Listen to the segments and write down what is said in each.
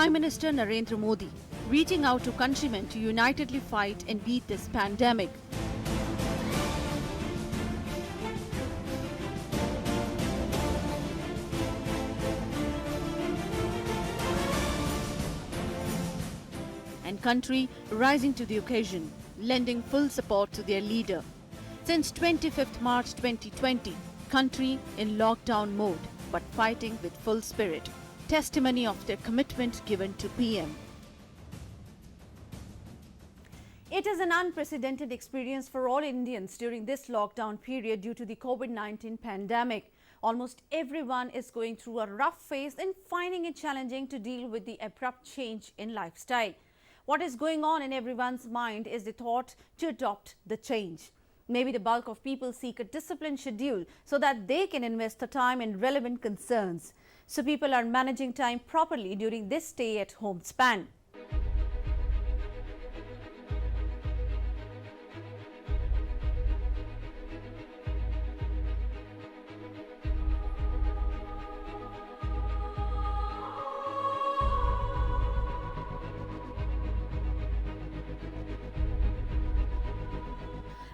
Prime Minister Narendra Modi reaching out to countrymen to unitedly fight and beat this pandemic. And country rising to the occasion, lending full support to their leader. Since 25th March 2020, country in lockdown mode but fighting with full spirit. Testimony of their commitment given to PM. It is an unprecedented experience for all Indians during this lockdown period due to the COVID-19 pandemic. Almost everyone is going through a rough phase and finding it challenging to deal with the abrupt change in lifestyle. What is going on in everyone's mind is the thought to adopt the change. Maybe the bulk of people seek a disciplined schedule so that they can invest the time in relevant concerns. So people are managing time properly during this stay-at-home span.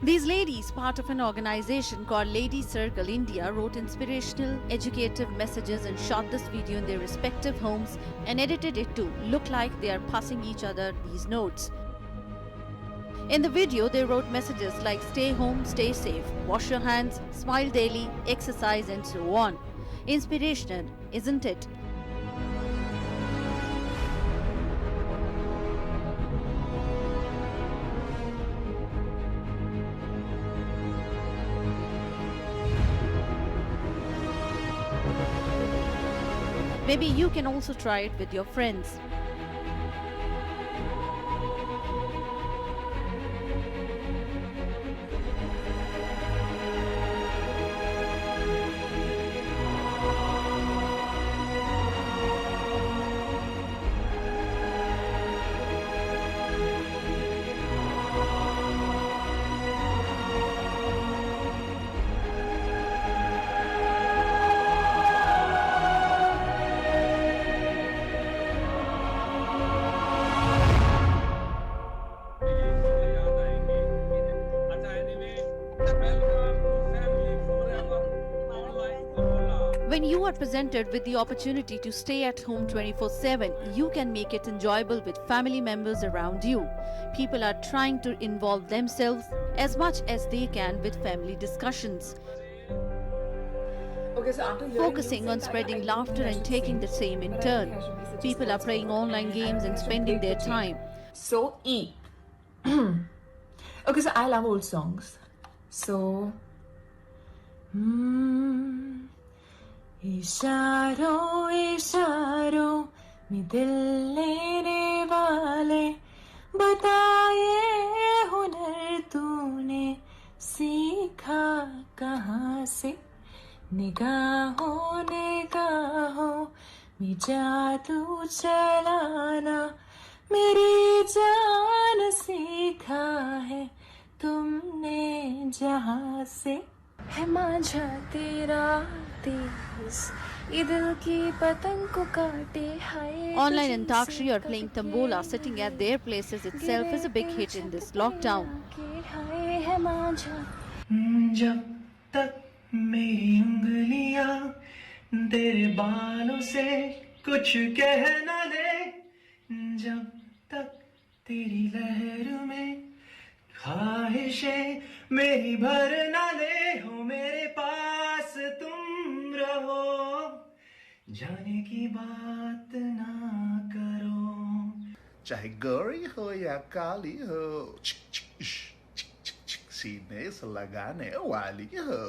These ladies, part of an organization called Lady Circle India, wrote inspirational, educative messages and shot this video in their respective homes and edited it to look like they are passing each other these notes. In the video, they wrote messages like stay home, stay safe, wash your hands, smile daily, exercise and so on. Inspirational, isn't it? Maybe you can also try it with your friends. When you are presented with the opportunity to stay at home 24/7, you can make it enjoyable with family members around you. People are trying to involve themselves as much as they can with family discussions. Okay, so after Focusing on spreading laughter and taking the same in turn. People are playing online games and spending their time. So E. Okay, so I love old songs. So इशारों इशारों में दिल लेने वाले बताए हुनर तूने सीखा कहाँ से निगाहों निगाहों में जादू चलाना मेरी जान सीखा है तुमने जहाँ से है मांझा तेरा तेज ये दिल की पतंग को काटे हाय. Online Antakshari or playing Tambola sitting at their places itself is a big hit in this lockdown. जब तक मेरी उंगलियां तेरे बालों से कुछ कह न ले, जब तक तेरी लहर में ख्वाहिशें मेरी भर न ले, हो मेरे पास तुम रहो, जाने की बात ना करो. चाहे गोरी हो या काली हो, सीने से लगाने वाली हो.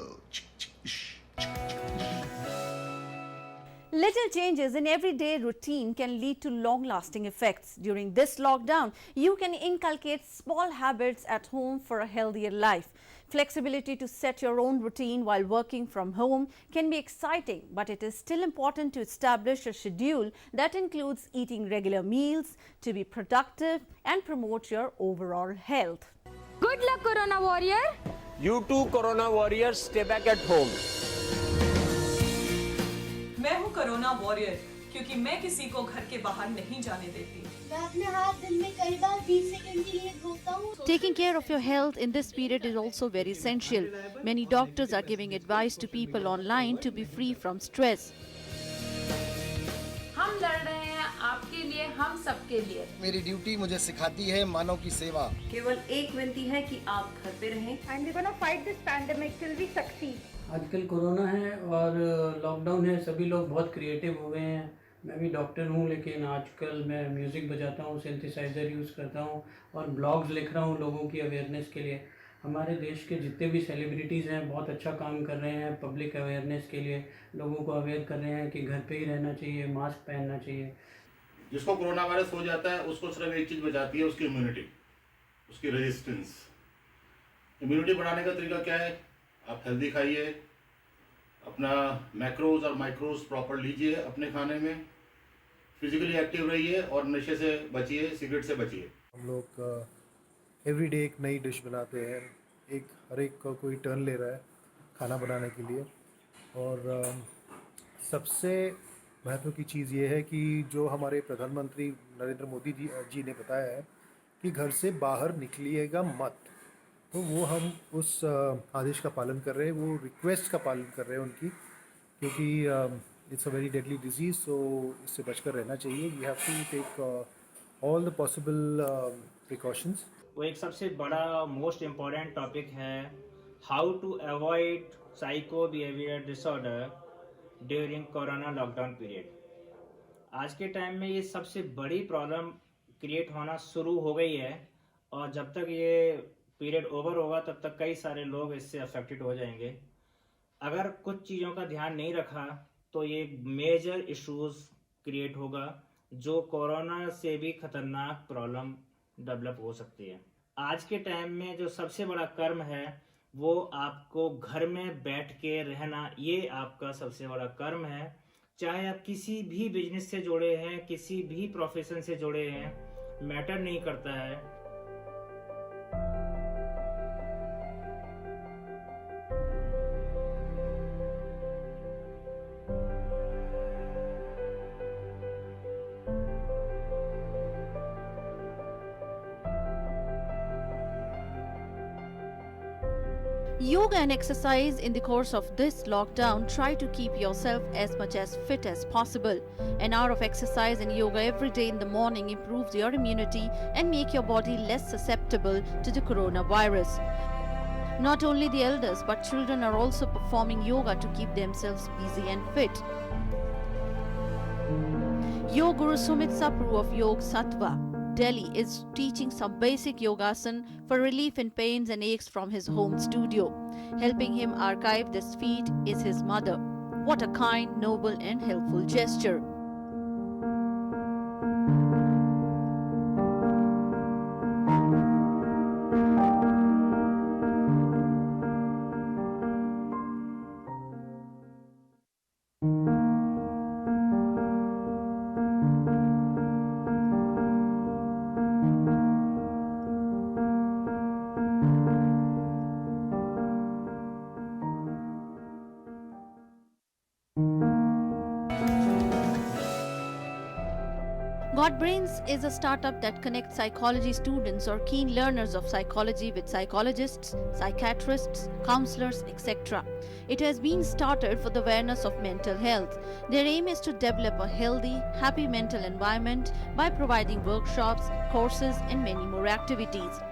Little changes in everyday routine can lead to long-lasting effects. During this lockdown, you can inculcate small habits at home for a healthier life. Flexibility to set your own routine while working from home can be exciting, but it is still important to establish a schedule that includes eating regular meals to be productive and promote your overall health. Good luck, Corona Warrior! You too, Corona Warriors, stay back at home. मैं हूँ corona warrior. क्योंकि मैं किसी को घर के बाहर नहीं जाने देती। मैं अपने हाथ दिन में कई बार 20 सेकंड के लिए धोता हूँ। Taking care of your health in this period is also very essential. Many doctors are giving advice to people online to be free from stress. हम लड़ रहे हैं आपके लिए, हम सबके लिए। मेरी ड्यूटी मुझे सिखाती है मानव की सेवा। केवल एक विनती है कि आप घर पे रहें। And we're gonna fight this pandemic till we succeed. आजकल कोरोना है और लॉकडाउन है, सभी लोग बहुत क्रिएटिव हो गए हैं। मैं भी डॉक्टर हूँ, लेकिन आजकल मैं म्यूज़िक बजाता हूँ, सिंथेसाइज़र यूज़ करता हूँ और ब्लॉग्स लिख रहा हूँ लोगों की अवेयरनेस के लिए। हमारे देश के जितने भी सेलिब्रिटीज़ हैं बहुत अच्छा काम कर रहे हैं पब्लिक अवेयरनेस के लिए। लोगों को अवेयर कर रहे हैं कि घर पे ही रहना चाहिए, मास्क पहनना चाहिए। जिसको कोरोना वायरस हो जाता है उसको सिर्फ एक चीज़ बचाती है, उसकी इम्यूनिटी, उसकी रेजिस्टेंस। इम्यूनिटी बढ़ाने का तरीका क्या है? आप हेल्दी खाइए, अपना मैक्रोज और माइक्रोज प्रॉपर लीजिए अपने खाने में, फिजिकली एक्टिव रहिए और नशे से बचिए, सिगरेट से बचिए। हम लोग एवरीडे एक नई डिश बनाते हैं, हर एक का कोई टर्न ले रहा है खाना बनाने के लिए। और सबसे महत्व की चीज़ ये है कि जो हमारे प्रधानमंत्री नरेंद्र मोदी जी ने बताया है कि घर से बाहर निकलिएगा मत, तो वो हम उस आदेश का पालन कर रहे हैं, वो रिक्वेस्ट का पालन कर रहे हैं उनकी, क्योंकि it's a very deadly disease. So इससे बचकर रहना चाहिए। We have to take all the possible precautions. वो एक सबसे बड़ा मोस्ट इम्पॉर्टेंट टॉपिक है, how to avoid psycho behaviour disorder during corona lockdown period. आज के टाइम में ये सबसे बड़ी प्रॉब्लम क्रिएट होना शुरू हो गई है और जब तक ये पीरियड ओवर होगा तब तक कई सारे लोग इससे अफेक्टेड हो जाएंगे। अगर कुछ चीज़ों का ध्यान नहीं रखा तो ये मेजर इश्यूज क्रिएट होगा, जो कोरोना से भी खतरनाक प्रॉब्लम डेवलप हो सकती है। आज के टाइम में जो सबसे बड़ा कर्म है वो आपको घर में बैठ के रहना, ये आपका सबसे बड़ा कर्म है। चाहे आप किसी भी बिजनेस से जुड़े हैं, किसी भी प्रोफेशन से जुड़े हैं, मैटर नहीं करता है। Yoga and exercise in the course of this lockdown, try to keep yourself as much as fit as possible. An hour of exercise and yoga every day in the morning improves your immunity and make your body less susceptible to the coronavirus. Not only the elders but children are also performing yoga to keep themselves busy and fit. Yoga Guru Sumit Sapru of Yog Sattva, Delhi is teaching some basic yogasan for relief in pains and aches from his home studio. Helping him archive this feat is his mother. What a kind, noble and helpful gesture. GodBrains is a startup that connects psychology students or keen learners of psychology with psychologists, psychiatrists, counselors, etc. It has been started for the awareness of mental health. Their aim is to develop a healthy, happy mental environment by providing workshops, courses, and many more activities.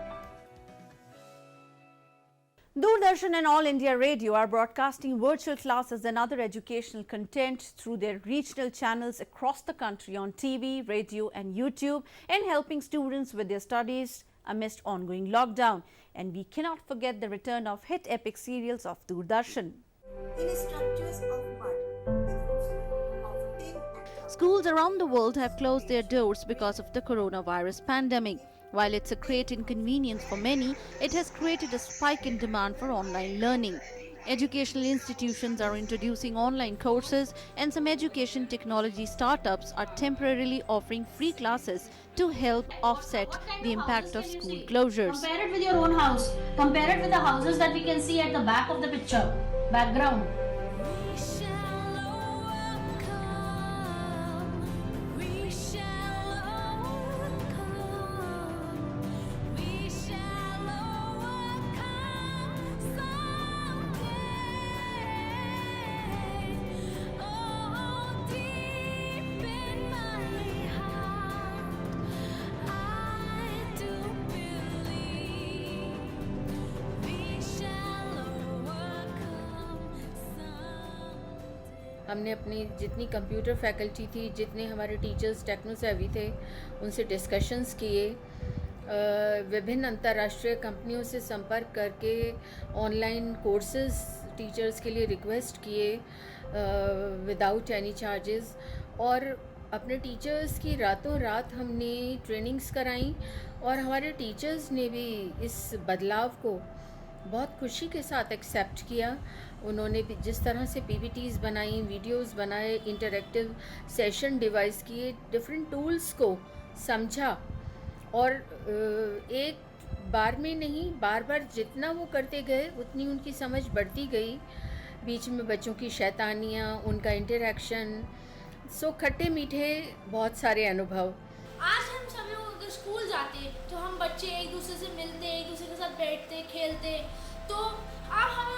Doordarshan and All India Radio are broadcasting virtual classes and other educational content through their regional channels across the country on TV, radio and YouTube, and helping students with their studies amidst ongoing lockdown. And we cannot forget the return of hit epic serials of Doordarshan. In structures of mud, with roofs of tin and Schools around the world have closed their doors because of the coronavirus pandemic. While it's a great inconvenience for many, it has created a spike in demand for online learning. Educational institutions are introducing online courses, and some education technology startups are temporarily offering free classes to help offset the impact of school closures. Compare it with your own house. Compare it with the houses that we can see at the back of the picture. Background. हमने अपनी जितनी computer faculty थी, जितने हमारे teachers techno सेवी थे, उनसे discussions किए, विभिन्न अंतर्राष्ट्रीय कंपनियों से संपर्क करके ऑनलाइन कोर्सेज टीचर्स के लिए रिक्वेस्ट किए विदाउट एनी चार्जेस, और अपने टीचर्स की रातों रात हमने ट्रेनिंग्स कराई, और हमारे टीचर्स ने भी इस बदलाव को बहुत खुशी के साथ एक्सेप्ट किया। उन्होंने भी जिस तरह से पीपीटीज़ बनाई, वीडियोस बनाए, इंटरैक्टिव सेशन डिवाइस किए, डिफरेंट टूल्स को समझा, और एक बार में नहीं, बार बार जितना वो करते गए उतनी उनकी समझ बढ़ती गई। बीच में बच्चों की शैतानियाँ, उनका इंटरैक्शन, सो खट्टे मीठे बहुत सारे अनुभव। आज हम सभी लोग अगर स्कूल जाते तो हम बच्चे एक दूसरे से मिलते, एक दूसरे के साथ बैठते, खेलते, तो अब हमें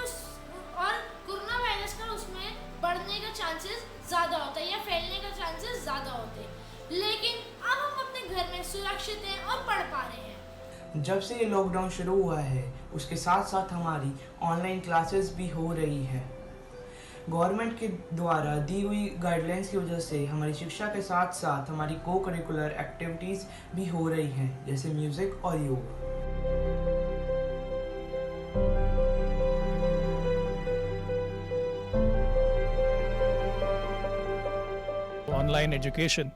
और कोरोना वायरस का उसमें बढ़ने का चांसेस ज़्यादा होता है या फैलने का चांसेस ज़्यादा होते हैं, लेकिन अब हम अपने घर में सुरक्षित हैं और पढ़ पा रहे हैं। जब से ये लॉकडाउन शुरू हुआ है उसके साथ साथ हमारी ऑनलाइन क्लासेस भी हो रही है। गवर्नमेंट के द्वारा दी हुई गाइडलाइंस की वजह से हमारी शिक्षा के साथ साथ हमारी को करिकुलर एक्टिविटीज़ भी हो रही हैं, जैसे म्यूज़िक और योग। Online education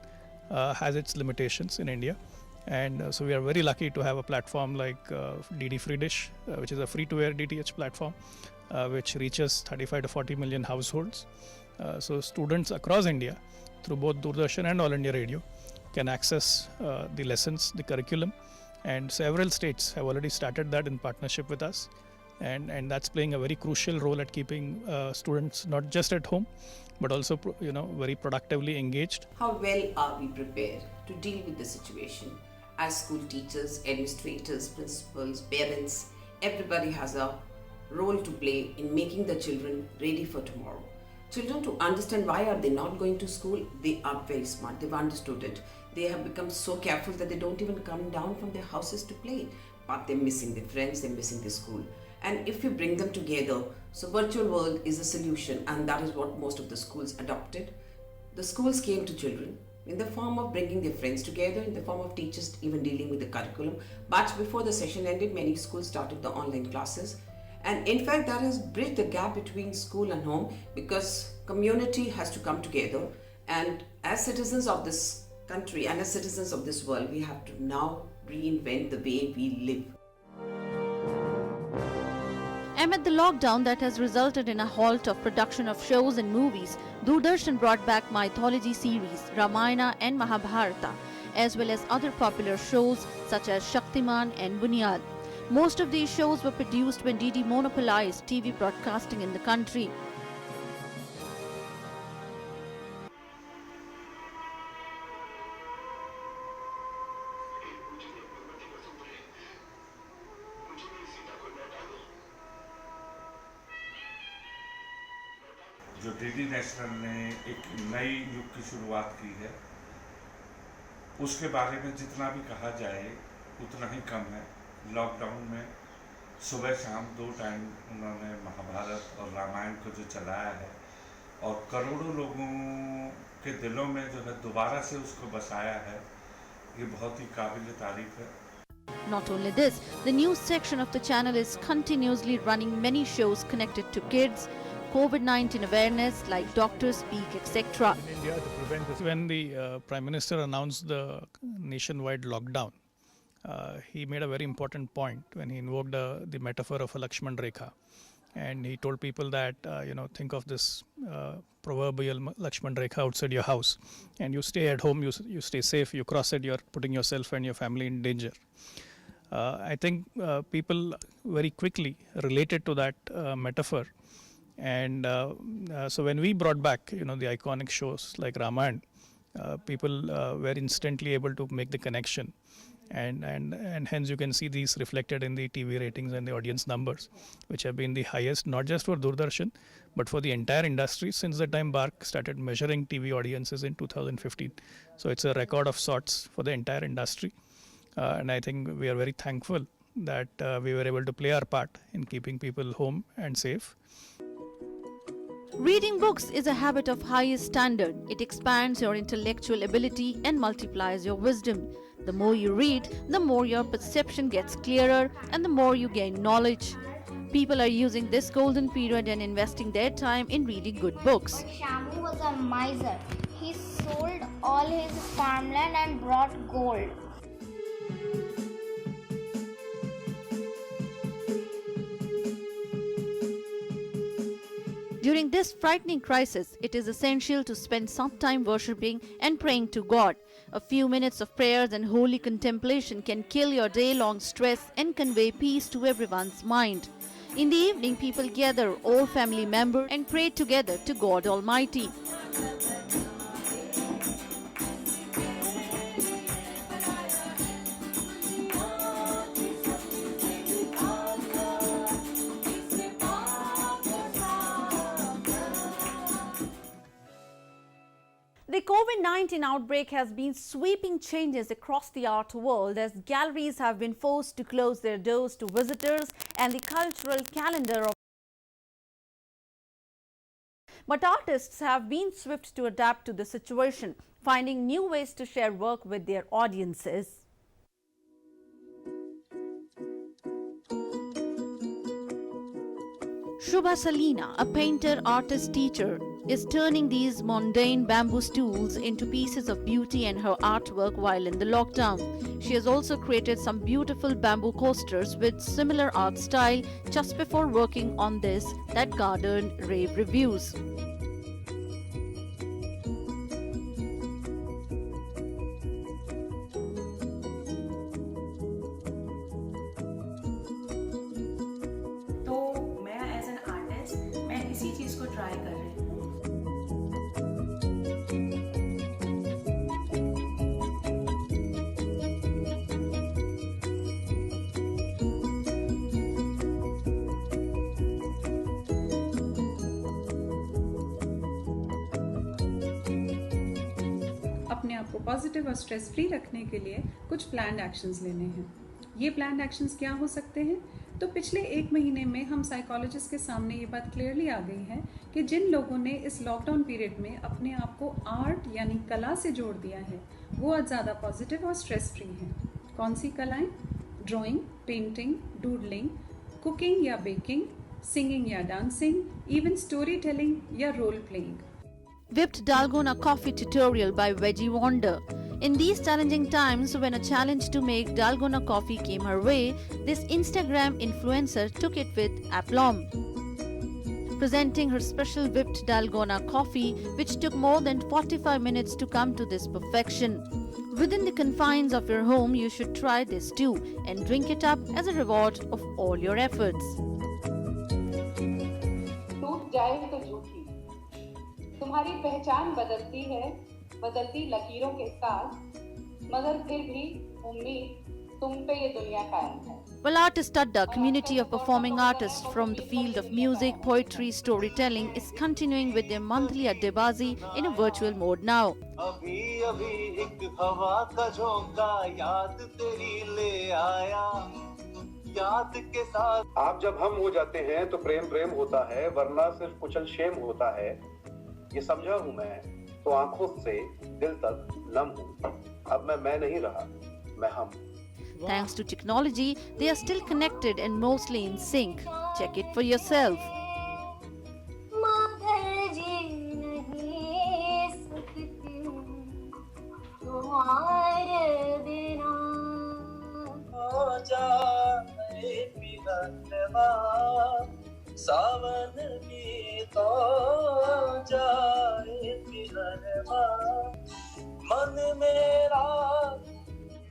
has its limitations in India, and so we are very lucky to have a platform like DD Free Dish, which is a free-to-air DTH platform, which reaches 35 to 40 million households. So students across India, through both Doordarshan and All India Radio, can access the lessons, the curriculum, and several states have already started that in partnership with us, and that's playing a very crucial role at keeping students not just at home, but also very productively engaged. How well are we prepared to deal with the situation? As school teachers, administrators, principals, parents, everybody has a role to play in making the children ready for tomorrow. Children, to understand why are they not going to school, they are very smart, they've understood it. They have become so careful that they don't even come down from their houses to play, but they're missing their friends, they're missing the school. And if you bring them together, so virtual world is a solution, and that is what most of the schools adopted. The schools came to children in the form of bringing their friends together, in the form of teachers even dealing with the curriculum. But before the session ended, many schools started the online classes. And in fact, that has bridged the gap between school and home, because community has to come together. And as citizens of this country and as citizens of this world, we have to now reinvent the way we live. Amid the lockdown that has resulted in a halt of production of shows and movies, Doordarshan brought back mythology series Ramayana and Mahabharata, as well as other popular shows such as Shaktiman and Bunyad. Most of these shows were produced when DD monopolized TV broadcasting in the country. जो DD national ने एक नई युग की शुरुआत की है, उसके बारे में जितना भी कहा जाए उतना ही कम है। लॉकडाउन में सुबह शाम 2 टाइम उन्होंने महाभारत और रामायण को जो चलाया है और करोड़ों लोगों के दिलों में जो है दोबारा से उसको बसाया है, ये बहुत ही काबिल तारीफ है। Not only this, the news section of the channel is continuously running many shows connected to kids, COVID-19 awareness like Doctors Speak, etc. In India, to prevent this, when the Prime Minister announced the nationwide lockdown, he made a very important point when he invoked the metaphor of a Lakshman Rekha. And he told people that, think of this proverbial Lakshman Rekha outside your house, and you stay at home, you stay safe, you cross it, you're putting yourself and your family in danger. I think people very quickly related to that metaphor. And so when we brought back, the iconic shows like Ramayana, people were instantly able to make the connection. And hence you can see these reflected in the TV ratings and the audience numbers, which have been the highest, not just for Doordarshan, but for the entire industry since the time BARC started measuring TV audiences in 2015. So it's a record of sorts for the entire industry. And I think we are very thankful that we were able to play our part in keeping people home and safe. Reading books is a habit of highest standard. It expands your intellectual ability and multiplies your wisdom. The more you read, the more your perception gets clearer and the more you gain knowledge. People are using this golden period and investing their time in reading good books. But Shamu was a miser. He sold all his farmland and brought gold. During this frightening crisis, it is essential to spend some time worshipping and praying to God. A few minutes of prayers and holy contemplation can kill your day-long stress and convey peace to everyone's mind. In the evening, people gather, all family members, and pray together to God Almighty. The COVID-19 outbreak has been sweeping changes across the art world as galleries have been forced to close their doors to visitors and the cultural calendar of. But artists have been swift to adapt to the situation, finding new ways to share work with their audiences. Shubha Salina, a painter, artist, teacher, is turning these mundane bamboo stools into pieces of beauty and her artwork while in the lockdown. She has also created some beautiful bamboo coasters with similar art style just before working on this that garnered rave reviews. तो मैं as an artist मैं इसी चीज़ को try कर रही हूँ. अपने आप को पॉजिटिव और स्ट्रेस फ्री रखने के लिए कुछ प्लान्ड एक्शंस लेने हैं. ये प्लान्ड एक्शंस क्या हो सकते हैं? तो पिछले 1 महीने में हम साइकोलॉजिस्ट के सामने ये बात क्लियरली आ गई है कि जिन लोगों ने इस लॉकडाउन पीरियड में अपने आप को आर्ट यानी कला से जोड़ दिया है वो आज ज़्यादा पॉजिटिव और स्ट्रेस फ्री हैं. कौन सी कलाएं? ड्राइंग, पेंटिंग, डूडलिंग, कुकिंग या बेकिंग, सिंगिंग या डांसिंग, इवन स्टोरी टेलिंग या role playing. Whipped Dalgona coffee tutorial by Veggie Wonder. In these challenging times, when a challenge to make Dalgona coffee came her way, this Instagram influencer took it with aplomb. Presenting her special whipped Dalgona coffee, which took more than 45 minutes to come to this perfection. Within the confines of your home, you should try this too and drink it up as a reward of all your efforts. टूट जाए तो झूठी, तुम्हारी पहचान बदलती है बदलती लकीरों के साथ, मगर फिर भी उम्मीद तुम पे ये दुनिया कायम है. Well, Artist Adda, community of performing artists from the field of music, poetry, storytelling, is continuing with their monthly Addebazi in a virtual mode now. अभी अभी एक हवा का झोंका याद तेरी ले आया, याद के साथ. आप जब हम हो जाते हैं तो प्रेम प्रेम होता है, वरना सिर्फ कुचल शेम होता है. ये समझा हूँ मैं, तो आंखों से दिल तक नम हूँ. अब मैं नहीं रहा, मैं हम. Thanks to technology, they are still connected and mostly in sync. Check it for yourself. सावन भी तो जाए मन मेरा.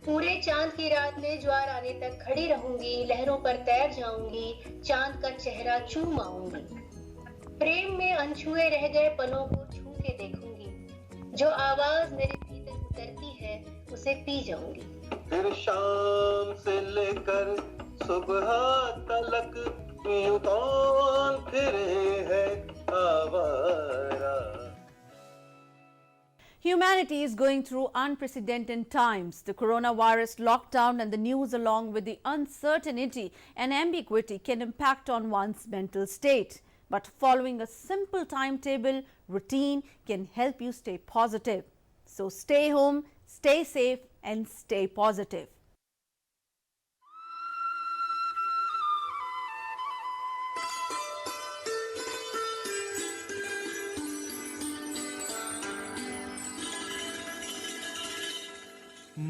पूरे चांद की रात में ज्वार आने तक खड़ी रहूंगी, लहरों पर तैर जाऊंगी, चांद का चेहरा चूम आऊंगी. प्रेम में अनछुए रह गए पलों को छू के देखूंगी, जो आवाज मेरे भीतर उतरती है उसे पी जाऊंगी. फिर शाम से लेकर सुबह तलक यूं कौन फिरे है आवारा. Humanity is going through unprecedented times. The coronavirus lockdown and the news along with the uncertainty and ambiguity can impact on one's mental state. but following a simple timetable routine can help you stay positive. So stay home, stay safe and stay positive.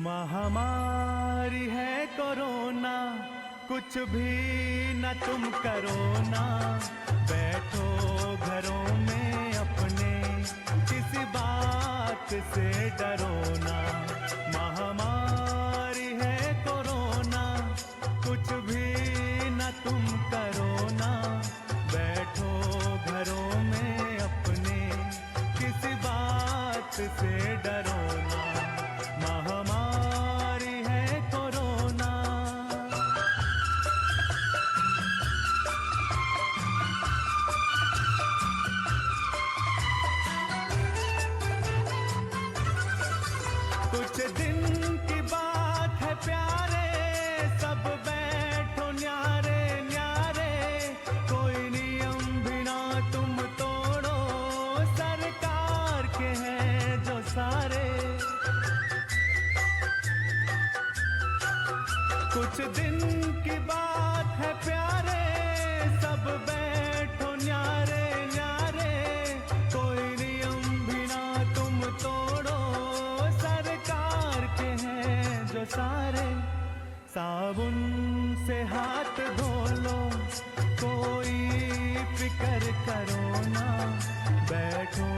महामारी है corona, कुछ भी न तुम करो ना, बैठो घरों में अपने, किसी बात से डरो ना। महामारी है कोरोना, कुछ भी न तुम करो ना, बैठो घरों में अपने, किसी बात से डरो ना। महामारी है कोरोना। कुछ दिन की बात है प्यारे, सब बैठो न्यारे न्यारे, कोई नियम भी ना तुम तोड़ो, सरकार के हैं जो सारे। कुछ दिन की बात है प्यारे, सब बैठो न्यारे न्यारे, कोई नियम भी ना तुम तोड़ो, सरकार के हैं जो सारे। साबुन से हाथ धो लो, कोई फिक्र करो ना, बैठो